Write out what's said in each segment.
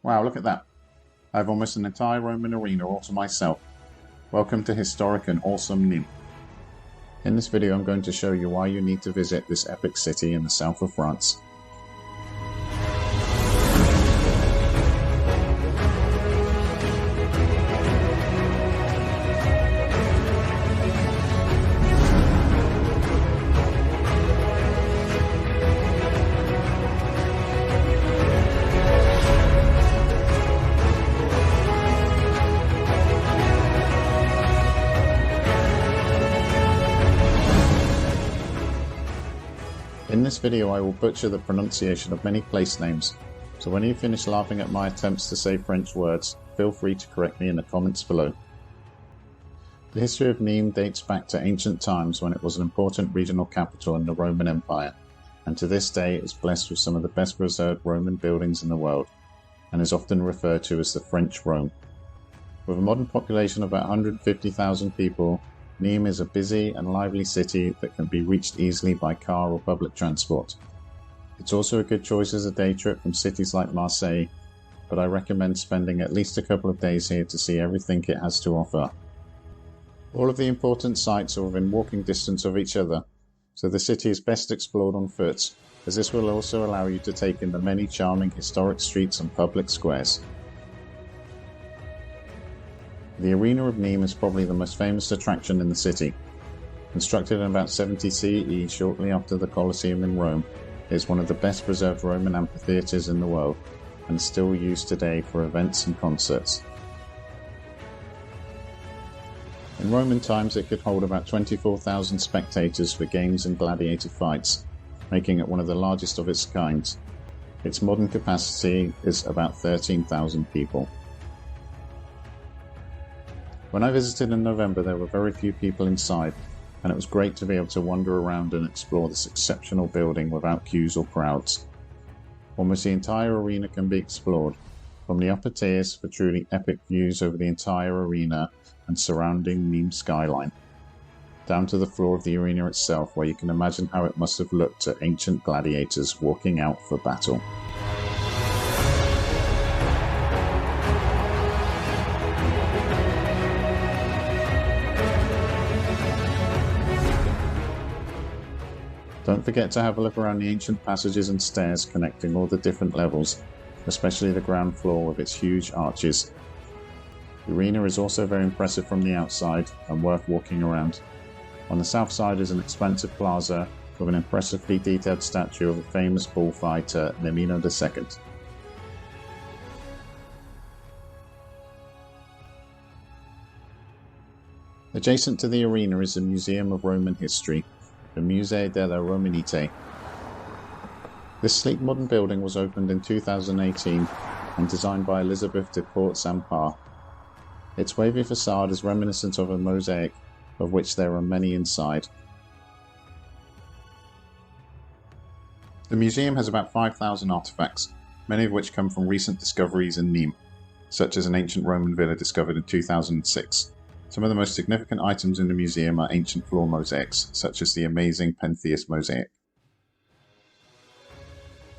Wow, look at that. I have almost an entire Roman arena all to myself. Welcome to historic and awesome Nimes. In this video I'm going to show you why you need to visit this epic city in the south of France. In this video I will butcher the pronunciation of many place names, so when you finish laughing at my attempts to say French words, feel free to correct me in the comments below. The history of Nimes dates back to ancient times when it was an important regional capital in the Roman Empire, and to this day it is blessed with some of the best preserved Roman buildings in the world, and is often referred to as the French Rome. With a modern population of about 150,000 people, Nimes is a busy and lively city that can be reached easily by car or public transport. It's also a good choice as a day trip from cities like Marseille, but I recommend spending at least a couple of days here to see everything it has to offer. All of the important sites are within walking distance of each other, so the city is best explored on foot, as this will also allow you to take in the many charming historic streets and public squares. The Arena of Nimes is probably the most famous attraction in the city. Constructed in about 70 CE, shortly after the Colosseum in Rome, it is one of the best preserved Roman amphitheatres in the world, and is still used today for events and concerts. In Roman times it could hold about 24,000 spectators for games and gladiator fights, making it one of the largest of its kind. Its modern capacity is about 13,000 people. When I visited in November there were very few people inside, and it was great to be able to wander around and explore this exceptional building without queues or crowds. Almost the entire arena can be explored, from the upper tiers for truly epic views over the entire arena and surrounding Nimes skyline, down to the floor of the arena itself where you can imagine how it must have looked to ancient gladiators walking out for battle. Don't forget to have a look around the ancient passages and stairs connecting all the different levels, especially the ground floor with its huge arches. The arena is also very impressive from the outside and worth walking around. On the south side is an expansive plaza with an impressively detailed statue of a famous bullfighter, Nimes II. Adjacent to the arena is the Museum of Roman History, the Musée della Romanité. This sleek modern building was opened in 2018 and designed by Elizabeth de Port-Sampar. Its wavy facade is reminiscent of a mosaic, of which there are many inside. The museum has about 5,000 artifacts, many of which come from recent discoveries in Nimes, such as an ancient Roman villa discovered in 2006. Some of the most significant items in the museum are ancient floor mosaics, such as the amazing Pentheus mosaic.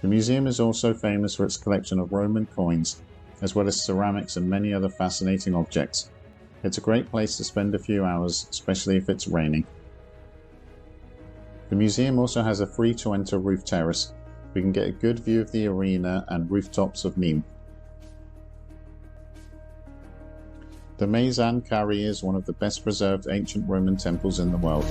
The museum is also famous for its collection of Roman coins, as well as ceramics and many other fascinating objects. It's a great place to spend a few hours, especially if it's raining. The museum also has a free-to-enter roof terrace. We can get a good view of the arena and rooftops of Nimes. The Maison Carrée is one of the best preserved ancient Roman temples in the world.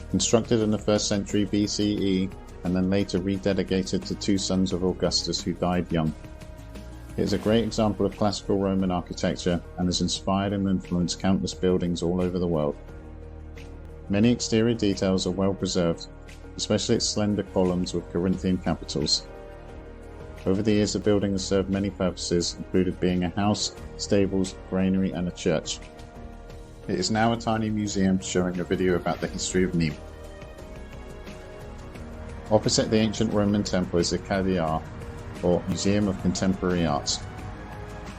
Constructed in the 1st century BCE and then later rededicated to two sons of Augustus who died young. It is a great example of classical Roman architecture and has inspired and influenced countless buildings all over the world. Many exterior details are well preserved, especially its slender columns with Corinthian capitals. Over the years the building has served many purposes, including being a house, stables, granary and a church. It is now a tiny museum showing a video about the history of Nimes. Opposite the ancient Roman temple is the Cadia, or Museum of Contemporary Art.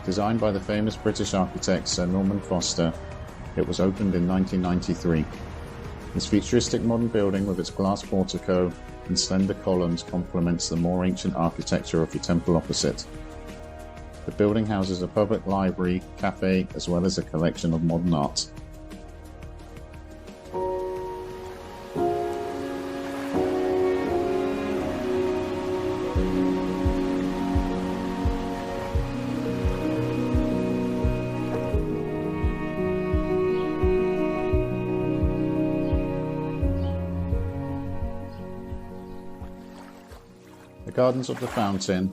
Designed by the famous British architect Sir Norman Foster, it was opened in 1993. This futuristic modern building with its glass portico and slender columns complements the more ancient architecture of the temple opposite. The building houses a public library, cafe, as well as a collection of modern art. The Gardens of the Fontaine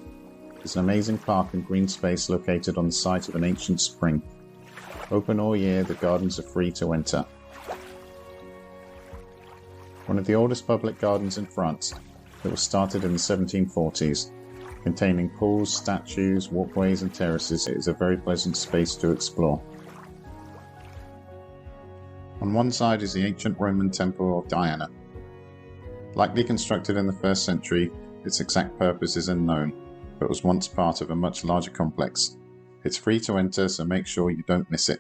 is an amazing park and green space located on the site of an ancient spring. Open all year, the gardens are free to enter. One of the oldest public gardens in France, it was started in the 1740s. Containing pools, statues, walkways and terraces, it is a very pleasant space to explore. On one side is the ancient Roman temple of Diana. Likely constructed in the 1st century, its exact purpose is unknown, but was once part of a much larger complex. It's free to enter, so make sure you don't miss it.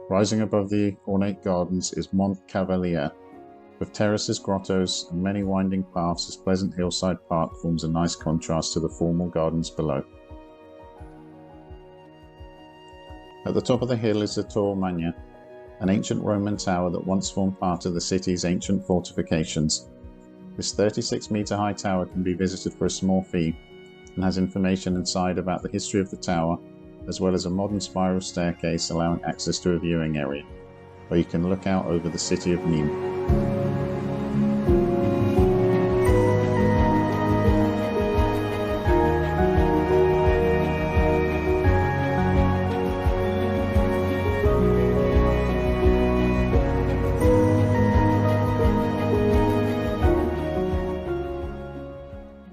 Rising above the ornate gardens is Mont Cavalier. With terraces, grottos, and many winding paths, this pleasant hillside park forms a nice contrast to the formal gardens below. At the top of the hill is the Tour Magna, an ancient Roman tower that once formed part of the city's ancient fortifications. This 36-metre high tower can be visited for a small fee and has information inside about the history of the tower, as well as a modern spiral staircase allowing access to a viewing area, where you can look out over the city of Nimes.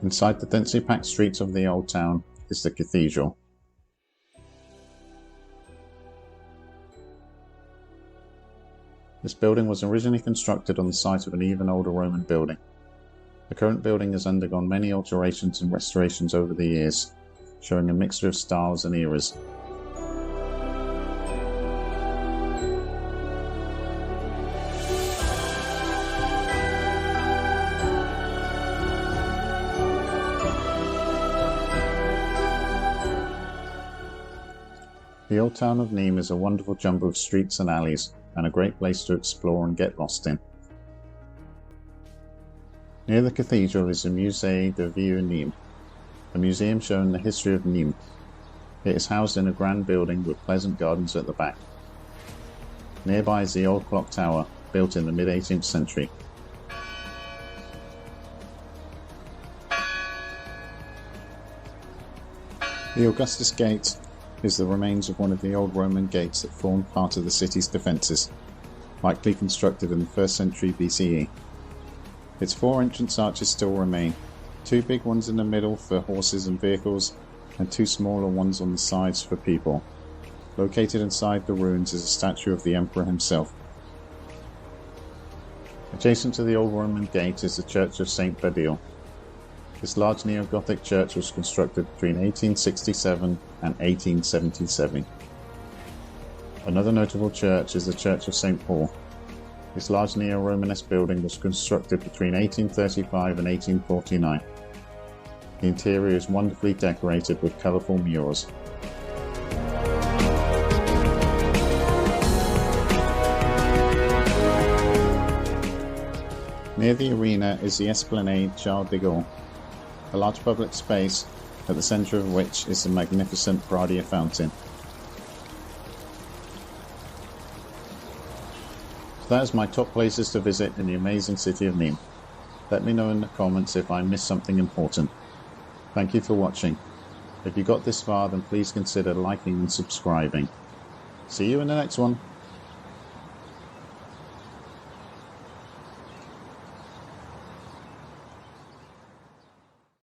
Inside the densely packed streets of the old town is the cathedral. This building was originally constructed on the site of an even older Roman building. The current building has undergone many alterations and restorations over the years, showing a mixture of styles and eras. The old town of Nimes is a wonderful jumble of streets and alleys, and a great place to explore and get lost in. Near the cathedral is the Musée de Vieux Nimes, a museum showing the history of Nimes. It is housed in a grand building with pleasant gardens at the back. Nearby is the old clock tower, built in the mid-18th century. The Augustus Gate is the remains of one of the old Roman gates that formed part of the city's defences, likely constructed in the 1st century BCE. Its 4 entrance arches still remain, 2 big ones in the middle for horses and vehicles, and 2 smaller ones on the sides for people. Located inside the ruins is a statue of the emperor himself. Adjacent to the old Roman gate is the church of St. Badile. This large neo-Gothic church was constructed between 1867 and 1877. Another notable church is the Church of St. Paul. This large neo-Romanesque building was constructed between 1835 and 1849. The interior is wonderfully decorated with colourful murals. Near the arena is the Esplanade Jardins, a large public space at the centre of which is the magnificent Pradier fountain. So that is my top places to visit in the amazing city of Nimes. Let me know in the comments if I missed something important. Thank you for watching. If you got this far, then please consider liking and subscribing. See you in the next one.